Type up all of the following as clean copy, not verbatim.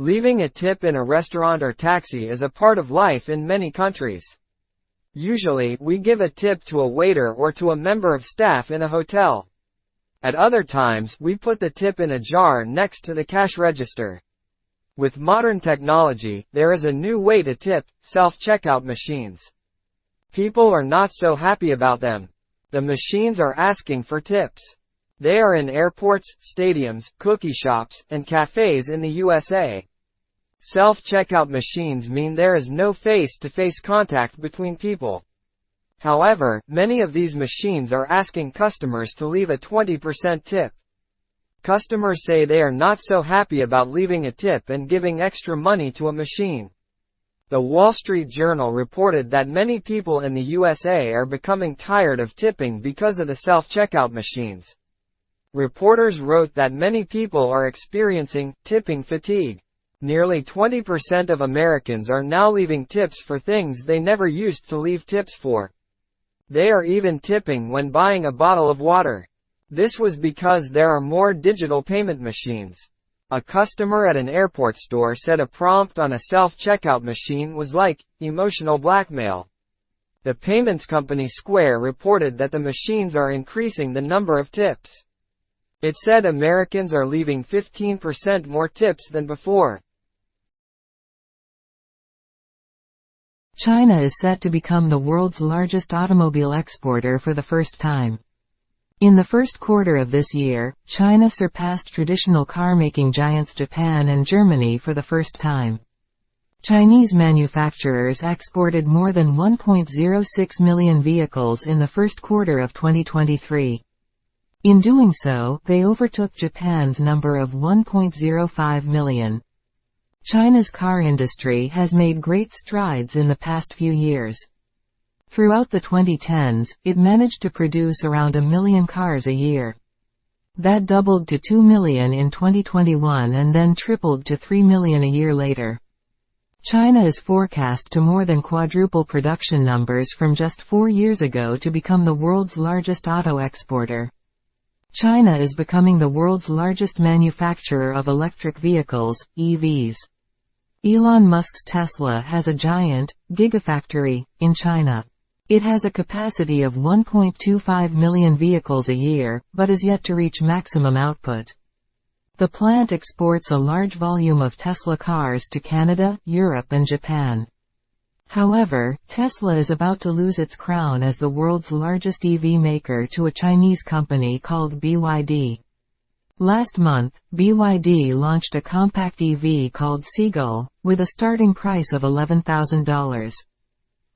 Leaving a tip in a restaurant or taxi is a part of life in many countries. Usually, we give a tip to a waiter or to a member of staff in a hotel. At other times, we put the tip in a jar next to the cash register. With modern technology, there is a new way to tip: self-checkout machines. People are not so happy about them. The machines are asking for tips. They are in airports, stadiums, cookie shops, and cafes in the USA. Self-checkout machines mean there is no face-to-face contact between people. However, many of these machines are asking customers to leave a 20% tip. Customers say they are not so happy about leaving a tip and giving extra money to a machine. The Wall Street Journal reported that many people in the USA are becoming tired of tipping because of the self-checkout machines. Reporters wrote that many people are experiencing tipping fatigue. Nearly 20% of Americans are now leaving tips for things they never used to leave tips for. They are even tipping when buying a bottle of water. This was because there are more digital payment machines. A customer at an airport store said a prompt on a self-checkout machine was like emotional blackmail. The payments company Square reported that the machines are increasing the number of tips. It said Americans are leaving 15% more tips than before. China is set to become the world's largest automobile exporter for the first time. In the first quarter of this year, China surpassed traditional car-making giants Japan and Germany for the first time. Chinese manufacturers exported more than 1.06 million vehicles in the first quarter of 2023. In doing so, they overtook Japan's number of 1.05 million. China's car industry has made great strides in the past few years. Throughout the 2010s, it managed to produce around 1 million cars a year. That doubled to 2 million in 2021 and then tripled to 3 million a year later. China is forecast to more than quadruple production numbers from just 4 years ago to become the world's largest auto exporter. China is becoming the world's largest manufacturer of electric vehicles, EVs. Elon Musk's Tesla has a giant, gigafactory, in China. It has a capacity of 1.25 million vehicles a year, but is yet to reach maximum output. The plant exports a large volume of Tesla cars to Canada, Europe and Japan. However, Tesla is about to lose its crown as the world's largest EV maker to a Chinese company called BYD. Last month, BYD launched a compact EV called Seagull, with a starting price of $11,000.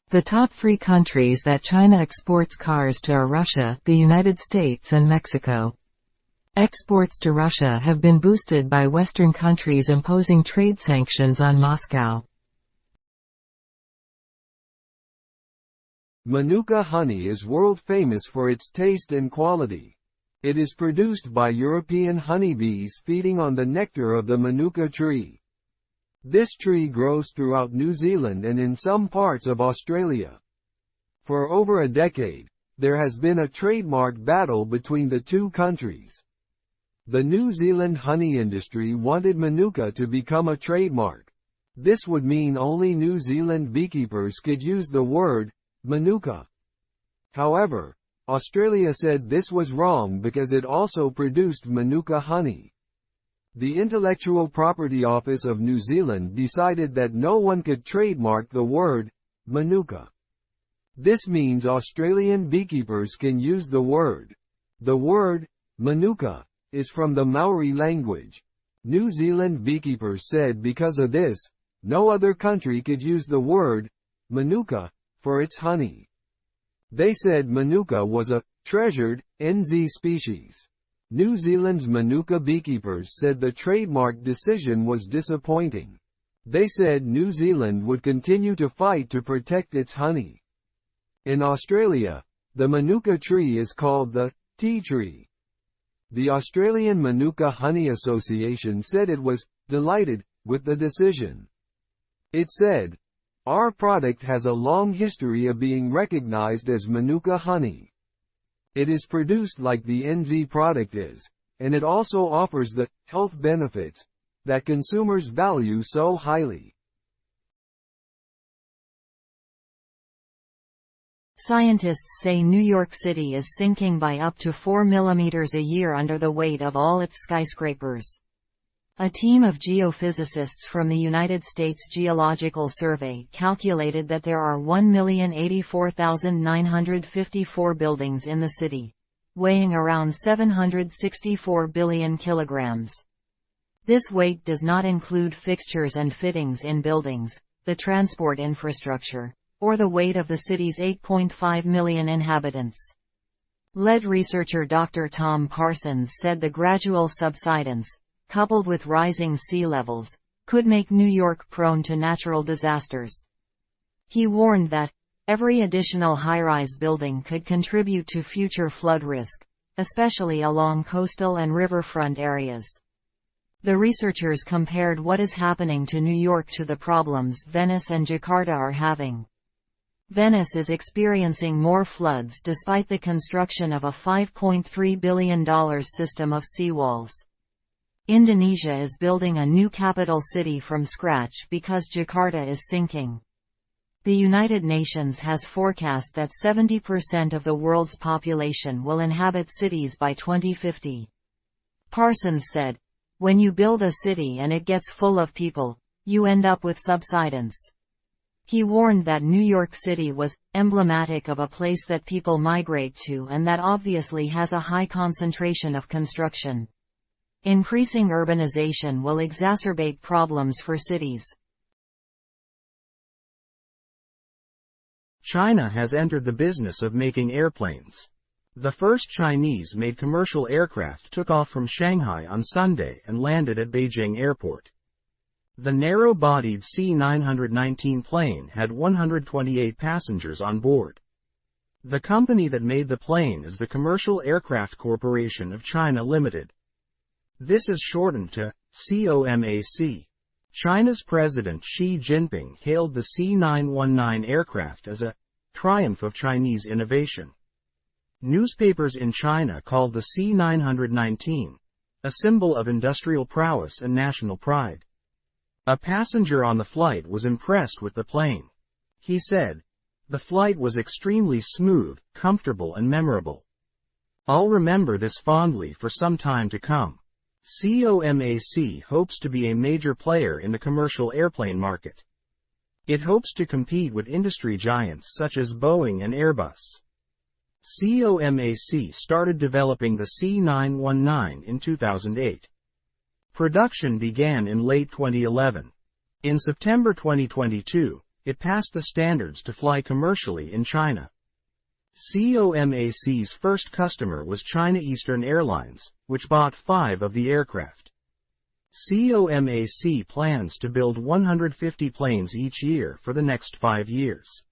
The top 3 countries that China exports cars to are Russia, the United States and Mexico. Exports to Russia have been boosted by Western countries imposing trade sanctions on Moscow. Manuka honey is world famous for its taste and quality. It is produced by European honeybees feeding on the nectar of the Manuka tree. This tree grows throughout New Zealand and in some parts of Australia. For over a decade, there has been a trademark battle between the two countries. The New Zealand honey industry wanted Manuka to become a trademark. This would mean only New Zealand beekeepers could use the word Manuka. However, Australia said this was wrong because it also produced Manuka honey. The Intellectual Property Office of New Zealand decided that no one could trademark the word Manuka. This means Australian beekeepers can use the word. The word Manuka is from the Maori language. New Zealand beekeepers said because of this, no other country could use the word Manuka for its honey. They said Manuka was a treasured NZ species. New Zealand's Manuka beekeepers said the trademark decision was disappointing. They said New Zealand would continue to fight to protect its honey. In Australia, the Manuka tree is called the tea tree. The Australian Manuka Honey Association said it was delighted with the decision. It said, "Our product has a long history of being recognized as Manuka honey. It is produced like the NZ product is, and it also offers the health benefits that consumers value so highly. Scientists say New York City is sinking by up to 4 millimeters a year under the weight of all its skyscrapers. A team of geophysicists from the United States Geological Survey calculated that there are 1,084,954 buildings in the city, weighing around 764 billion kilograms. This weight does not include fixtures and fittings in buildings, the transport infrastructure, or the weight of the city's 8.5 million inhabitants. Lead researcher Dr. Tom Parsons said the gradual subsidence, coupled with rising sea levels, could make New York prone to natural disasters. He warned that every additional high-rise building could contribute to future flood risk, especially along coastal and riverfront areas. The researchers compared what is happening to New York to the problems Venice and Jakarta are having. Venice is experiencing more floods despite the construction of a $5.3 billion system of seawalls. Indonesia is building a new capital city from scratch because Jakarta is sinking. The United Nations has forecast that 70% of the world's population will inhabit cities by 2050. Parsons said, "When you build a city and it gets full of people, you end up with subsidence." He warned that New York City was emblematic of a place that people migrate to and that obviously has a high concentration of construction. Increasing urbanization will exacerbate problems for cities. China has entered the business of making airplanes. The first Chinese-made commercial aircraft took off from Shanghai on Sunday and landed at Beijing Airport. The narrow-bodied C-919 plane had 128 passengers on board. The company that made the plane is the Commercial Aircraft Corporation of China Limited. This is shortened to COMAC. China's President Xi Jinping hailed the C-919 aircraft as a triumph of Chinese innovation. Newspapers in China called the C-919 a symbol of industrial prowess and national pride. A passenger on the flight was impressed with the plane. He said, "The flight was extremely smooth, comfortable and memorable. I'll remember this fondly for some time to come." COMAC hopes to be a major player in the commercial airplane market. It hopes to compete with industry giants such as Boeing and Airbus. COMAC started developing the C-919 in 2008. Production began in late 2011. In September 2022, it passed the standards to fly commercially in China. COMAC's first customer was China Eastern Airlines, which bought 5 of the aircraft. COMAC plans to build 150 planes each year for the next 5 years.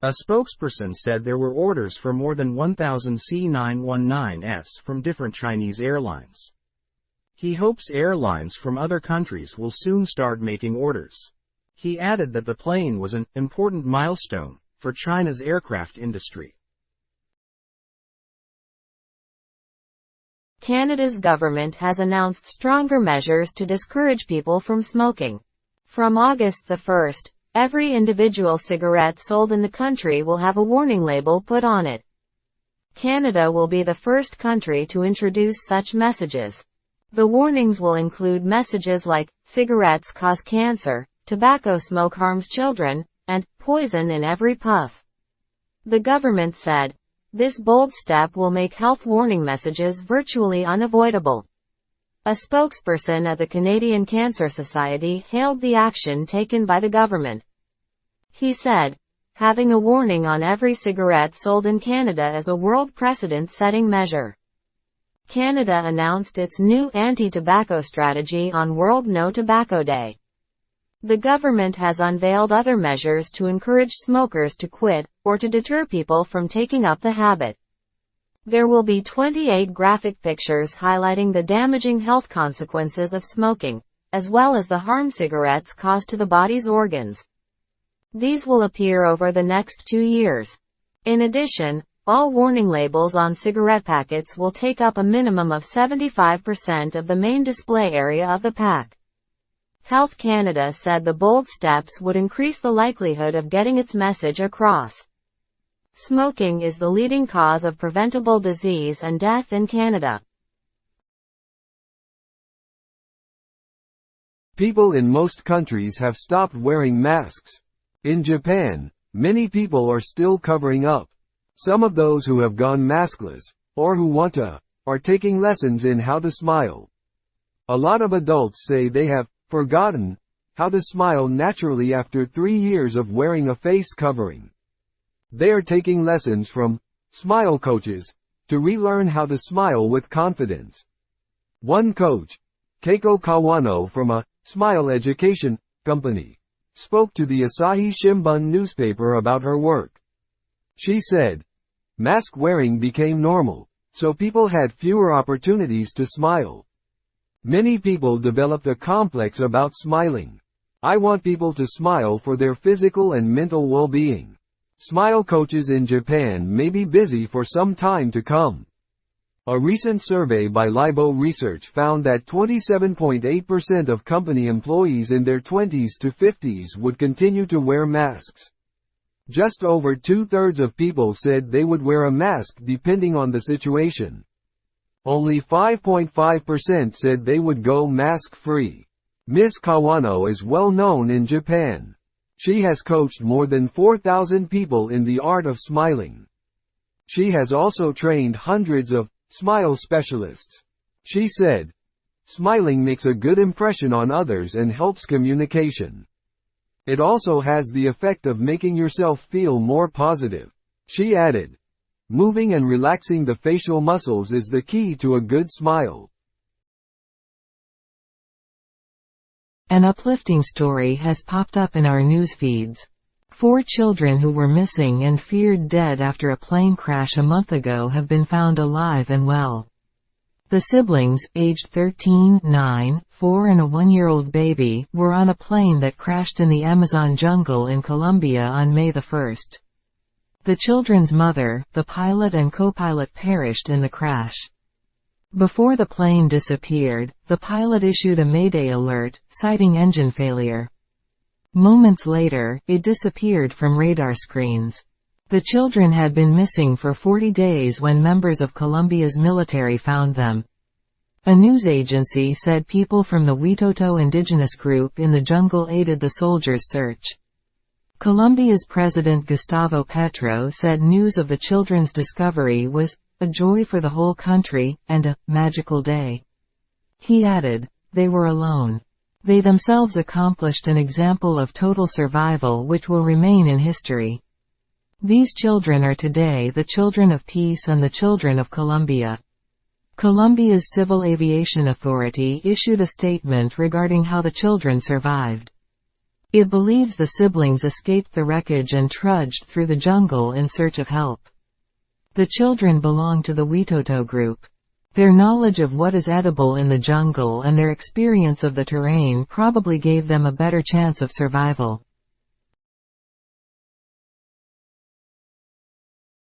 A spokesperson said there were orders for more than 1,000 C-919s from different Chinese airlines. He hopes airlines from other countries will soon start making orders. He added that the plane was an important milestone for China's aircraft industry. Canada's government has announced stronger measures to discourage people from smoking. From August the 1st, every individual cigarette sold in the country will have a warning label put on it. Canada will be the first country to introduce such messages. The warnings will include messages like, "Cigarettes cause cancer," "Tobacco smoke harms children," and "Poison in every puff." The government said, this bold step will make health warning messages virtually unavoidable. A spokesperson at the Canadian Cancer Society hailed the action taken by the government. He said, "Having a warning on every cigarette sold in Canada is a world precedent-setting measure." Canada announced its new anti-tobacco strategy on World No Tobacco Day. The government has unveiled other measures to encourage smokers to quit, or to deter people from taking up the habit. There will be 28 graphic pictures highlighting the damaging health consequences of smoking, as well as the harm cigarettes cause to the body's organs. These will appear over the next 2 years. In addition, all warning labels on cigarette packets will take up a minimum of 75% of the main display area of the pack. Health Canada said the bold steps would increase the likelihood of getting its message across. Smoking is the leading cause of preventable disease and death in Canada. People in most countries have stopped wearing masks. In Japan, many people are still covering up. Some of those who have gone maskless, or who want to, are taking lessons in how to smile. A lot of adults say they have forgotten how to smile naturally after 3 years of wearing a face covering. They are taking lessons from smile coaches to relearn how to smile with confidence. One coach, Keiko Kawano from a smile education company, spoke to the Asahi Shimbun newspaper about her work. She said, "Mask wearing became normal, so people had fewer opportunities to smile. Many people developed a complex about smiling. I want people to smile for their physical and mental well-being. Smile coaches in Japan may be busy for some time to come." A recent survey by Libo Research found that 27.8% of company employees in their 20s to 50s would continue to wear masks. Just over 2/3 of people said they would wear a mask depending on the situation. Only 5.5% said they would go mask-free. Ms. Kawano is well known in Japan. She has coached more than 4,000 people in the art of smiling. She has also trained hundreds of smile specialists. She said, "Smiling makes a good impression on others and helps communication. It also has the effect of making yourself feel more positive." She added, "Moving and relaxing the facial muscles is the key to a good smile." An uplifting story has popped up in our news feeds. 4 children who were missing and feared dead after a plane crash a month ago have been found alive and well. The siblings, aged 13, 9, 4 and a 1-year-old baby, were on a plane that crashed in the Amazon jungle in Colombia on May 1. The children's mother, the pilot and co-pilot perished in the crash. Before the plane disappeared, the pilot issued a Mayday alert, citing engine failure. Moments later, it disappeared from radar screens. The children had been missing for 40 days when members of Colombia's military found them. A news agency said people from the Witoto indigenous group in the jungle aided the soldiers' search. Colombia's President Gustavo Petro said news of the children's discovery was a joy for the whole country, and a magical day. He added, "They were alone. They themselves accomplished an example of total survival which will remain in history. These children are today the children of peace and the children of Colombia." Colombia's Civil Aviation Authority issued a statement regarding how the children survived. It believes the siblings escaped the wreckage and trudged through the jungle in search of help. The children belong to the Witoto group. Their knowledge of what is edible in the jungle and their experience of the terrain probably gave them a better chance of survival.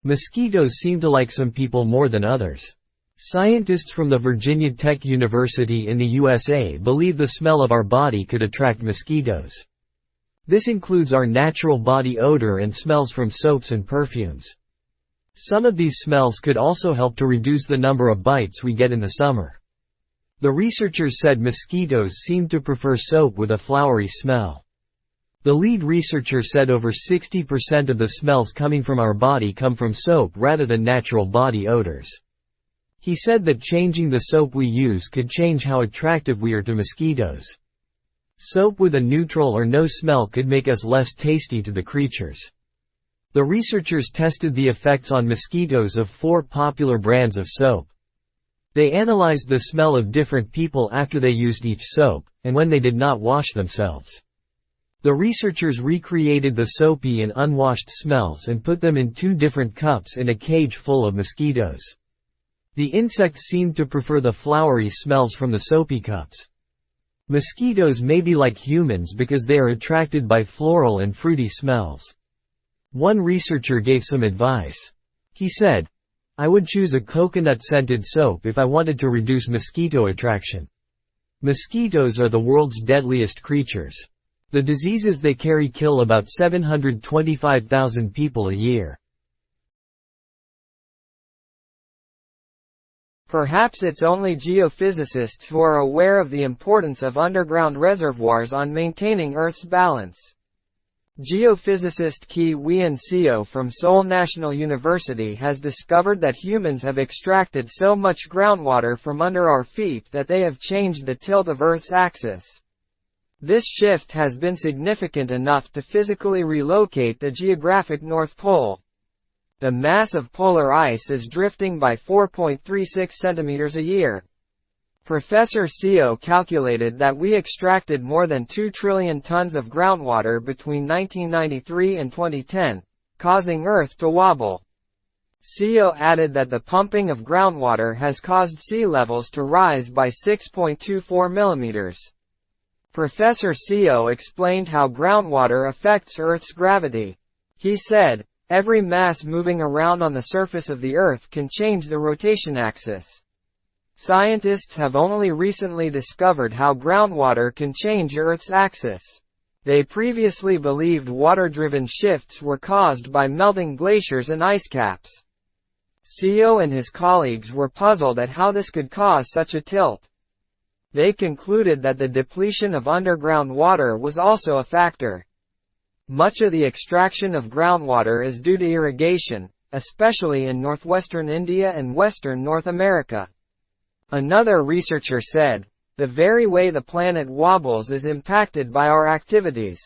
Mosquitoes seem to like some people more than others. Scientists from the Virginia Tech University in the USA believe the smell of our body could attract mosquitoes. This includes our natural body odor and smells from soaps and perfumes. Some of these smells could also help to reduce the number of bites we get in the summer. The researchers said mosquitoes seem to prefer soap with a flowery smell. The lead researcher said over 60% of the smells coming from our body come from soap rather than natural body odors. He said that changing the soap we use could change how attractive we are to mosquitoes. Soap with a neutral or no smell could make us less tasty to the creatures. The researchers tested the effects on mosquitoes of 4 popular brands of soap. They analyzed the smell of different people after they used each soap, and when they did not wash themselves. The researchers recreated the soapy and unwashed smells and put them in 2 different cups in a cage full of mosquitoes. The insects seemed to prefer the flowery smells from the soapy cups. Mosquitoes may be like humans because they are attracted by floral and fruity smells. One researcher gave some advice. He said, "I would choose a coconut-scented soap if I wanted to reduce mosquito attraction. Mosquitoes are the world's deadliest creatures. The diseases they carry kill about 725,000 people a year. Perhaps it's only geophysicists who are aware of the importance of underground reservoirs on maintaining Earth's balance. Geophysicist Qi Wein-Seo from Seoul National University has discovered that humans have extracted so much groundwater from under our feet that they have changed the tilt of Earth's axis. This shift has been significant enough to physically relocate the geographic North Pole. The mass of polar ice is drifting by 4.36 centimeters a year. Professor Seo calculated that we extracted more than 2 trillion tons of groundwater between 1993 and 2010, causing Earth to wobble. Seo added that the pumping of groundwater has caused sea levels to rise by 6.24 millimeters. Professor Seo explained how groundwater affects Earth's gravity. He said, "Every mass moving around on the surface of the Earth can change the rotation axis." Scientists have only recently discovered how groundwater can change Earth's axis. They previously believed water-driven shifts were caused by melting glaciers and ice caps. Seo and his colleagues were puzzled at how this could cause such a tilt. They concluded that the depletion of underground water was also a factor. Much of the extraction of groundwater is due to irrigation, especially in northwestern India and western North America. Another researcher said, "The very way the planet wobbles is impacted by our activities.